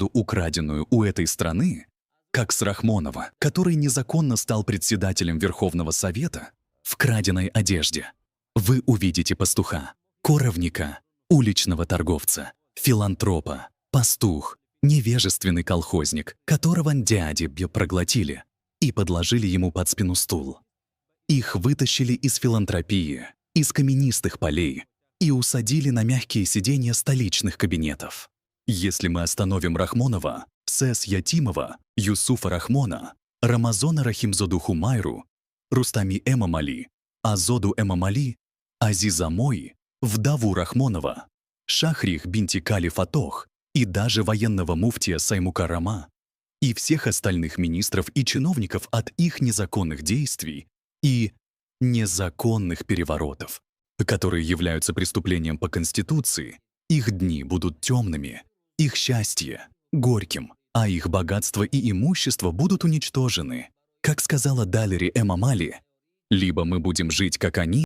украденную у этой страны, как с Рахмонова, который незаконно стал председателем Верховного Совета, в краденой одежде. Вы увидите пастуха, коровника, уличного торговца, филантропа, пастух, невежественный колхозник, которого дяди проглотили и подложили ему под спину стул. Их вытащили из филантропии, из каменистых полей и усадили на мягкие сиденья столичных кабинетов. Если мы остановим Рахмонова, Сэс Ятимова, Юсуфа Рахмона, Рамазона Рахимзоду Хумайру, Рустами Эмамали, Азоду Эмамали, Азиза Мой, вдову Рахмонова, Шахрих бинти Кали Фатох и даже военного муфтия Саймука Рама и всех остальных министров и чиновников от их незаконных действий и незаконных переворотов, которые являются преступлением по Конституции, их дни будут темными, их счастье — горьким, а их богатство и имущество будут уничтожены. Как сказала Далери Эмамали, либо мы будем жить, как они,